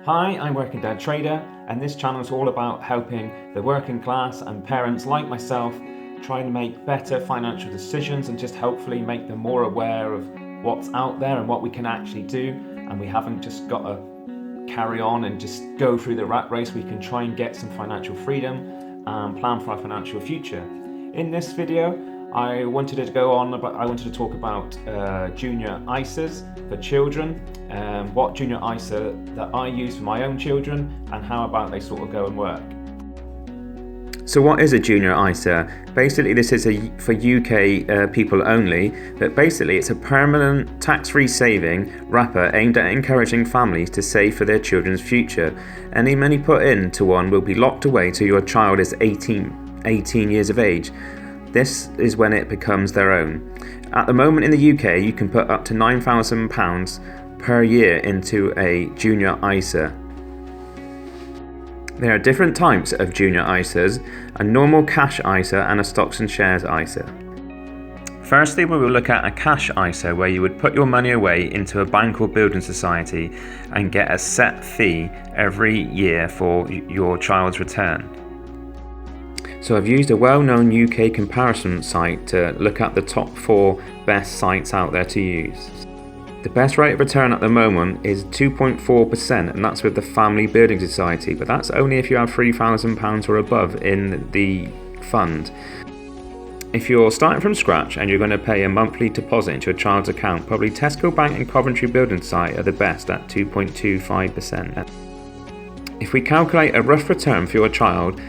Hi, I'm Working Dad Trader, and this channel is all about helping the working class and parents like myself trying to make better financial decisions and just hopefully make them more aware of what's out there and what we can actually do. And we haven't just got to carry on and just go through the rat race. We can try and get some financial freedom and plan for our financial future. In this video, I wanted to talk about junior ISAs for children, what junior ISA that I use for my own children, and how about they sort of go and work. So what is a junior ISA? Basically this is for UK people only, but basically it's a permanent tax-free saving wrapper aimed at encouraging families to save for their children's future. Any money put into one will be locked away till your child is 18 years of age. This is when it becomes their own. At the moment in the UK, you can put up to £9,000 per year into a junior ISA. There are different types of junior ISAs, a normal cash ISA and a stocks and shares ISA. Firstly, we will look at a cash ISA where you would put your money away into a bank or building society and get a set fee every year for your child's return. So I've used a well-known UK comparison site to look at the top 4 best sites out there to use. The best rate of return at the moment is 2.4%, and that's with the Family Building Society, but that's only if you have £3,000 or above in the fund. If you're starting from scratch and you're going to pay a monthly deposit into a child's account, probably Tesco Bank and Coventry Building Society are the best at 2.25%. If we calculate a rough return for your child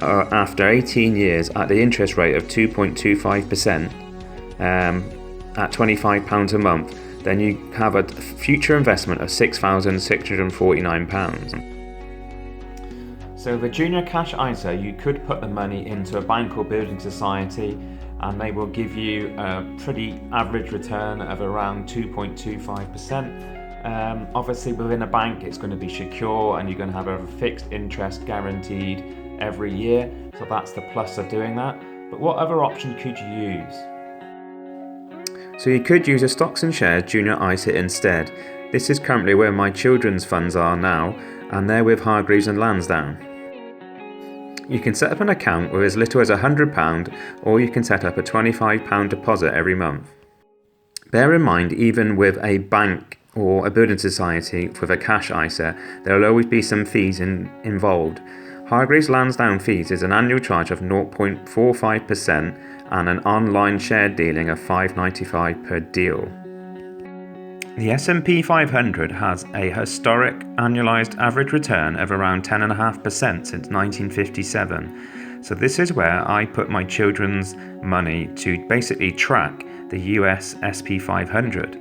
after 18 years at the interest rate of 2.25% at £25 a month, then you have a future investment of £6,649. So the junior cash ISA, you could put the money into a bank or building society and they will give you a pretty average return of around 2.25%. Obviously within a bank it's going to be secure and you're going to have a fixed interest guaranteed every year, so that's the plus of doing that. But what other option could you use? So you could use a stocks and shares junior ISA instead. This is currently where my children's funds are now, and they're with Hargreaves Lansdown. You can set up an account with as little as £100, or you can set up a £25 deposit every month. Bear in mind, even with a bank or a building society with a cash ISA, there will always be some fees involved. Hargreaves Lansdown fees is an annual charge of 0.45% and an online share dealing of £5.95 per deal. The S&P 500 has a historic annualised average return of around 10.5% since 1957. So this is where I put my children's money to basically track the US SP 500.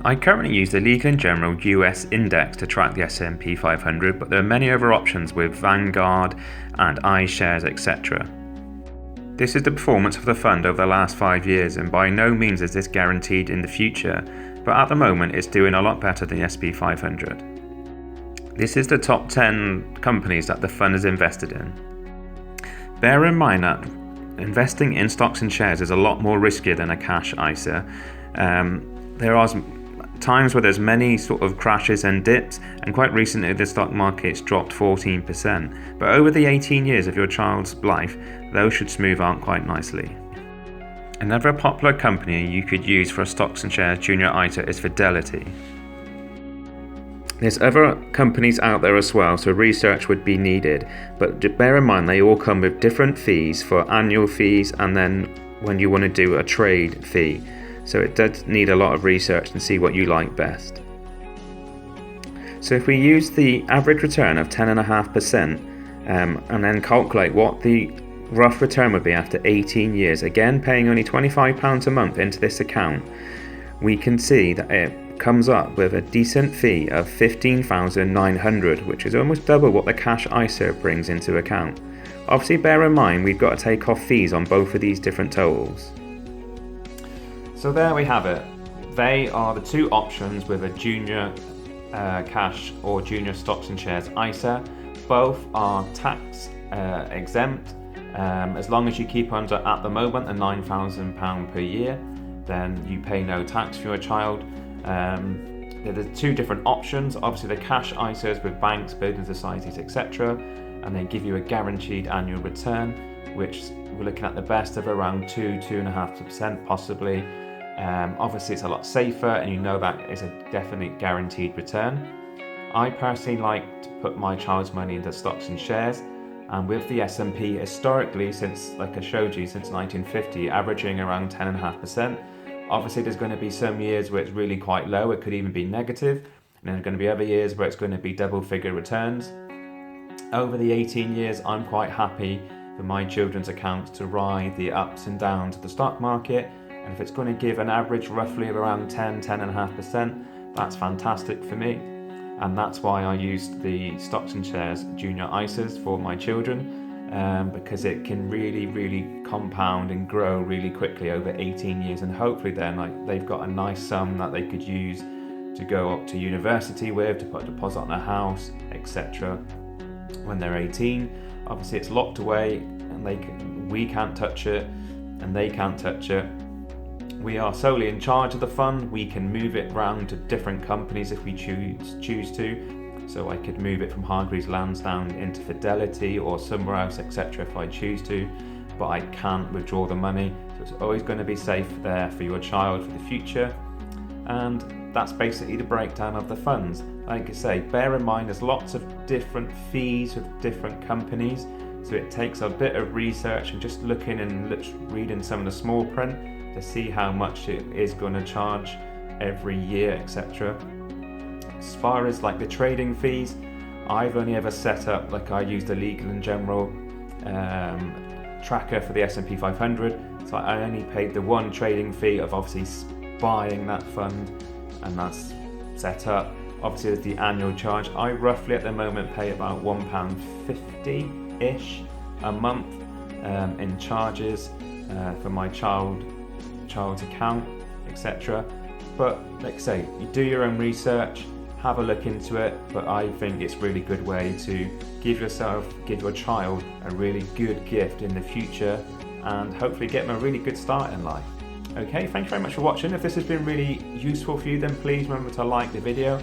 I currently use the Legal & General US Index to track the S&P 500, but there are many other options with Vanguard and iShares, etc. This is the performance of the fund over the last 5 years, and by no means is this guaranteed in the future, but at the moment it's doing a lot better than the SP 500. This is the top 10 companies that the fund is invested in. Bear in mind that investing in stocks and shares is a lot more riskier than a cash ISA. There are times where there's many sort of crashes and dips, and quite recently the stock market's dropped 14%, but over the 18 years of your child's life those should smooth out quite nicely. Another popular company you could use for a stocks and shares junior ISA is Fidelity. There's other companies out there as well, so research would be needed, but bear in mind they all come with different fees for annual fees and then when you want to do a trade fee. So it does need a lot of research and see what you like best. So if we use the average return of 10.5% and then calculate what the rough return would be after 18 years, again paying only £25 a month into this account, we can see that it comes up with a decent fee of £15,900, which is almost double what the cash ISA brings into account. Obviously bear in mind we've got to take off fees on both of these different totals. So there we have it. They are the two options with a junior cash or junior stocks and shares ISA. Both are tax exempt as long as you keep under, at the moment, the £9,000 per year, then you pay no tax for your child. There's two different options. Obviously the cash ISAs with banks, building societies, etc., and they give you a guaranteed annual return, which we're looking at the best of around 2.5% possibly. Obviously it's a lot safer, and you know that is a definite guaranteed return. I personally like to put my child's money into stocks and shares, and with the S&P historically, since, like I showed you, since 1950, averaging around 10.5%. Obviously there's going to be some years where it's really quite low, it could even be negative, and then there's going to be other years where it's going to be double figure returns. Over the 18 years, I'm quite happy for my children's accounts to ride the ups and downs of the stock market, and if it's going to give an average roughly of around 10.5%, that's fantastic for me. And that's why I used the stocks and shares junior ISAs for my children, because it can really compound and grow really quickly over 18 years, and hopefully then they've got a nice sum that they could use to go up to university with, to put a deposit on a house, etc. when they're 18. Obviously it's locked away, and we can't touch it and they can't touch it. We are solely in charge of the fund. We can move it around to different companies if we choose to. So I could move it from Hargreaves Lansdown into Fidelity or somewhere else, etc. if I choose to, but I can't withdraw the money. So it's always going to be safe there for your child for the future. And that's basically the breakdown of the funds. Like I say, bear in mind there's lots of different fees with different companies, so it takes a bit of research and just looking and reading some of the small print to see how much it is going to charge every year, etc. As far as like the trading fees, I've only ever set up, like I used a Legal and General tracker for the S&P 500, so I only paid the one trading fee of obviously buying that fund, and that's set up. Obviously there's the annual charge. I roughly at the moment pay about £1.50-ish a month in charges for my child's account, etc. But like I say, you do your own research, have a look into it, but I think it's a really good way to give your child a really good gift in the future, and hopefully get them a really good start in life. Okay, thank you very much for watching. If this has been really useful for you, then please remember to like the video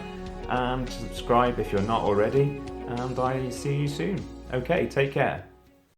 and subscribe if you're not already, and I see you soon. Okay, take care.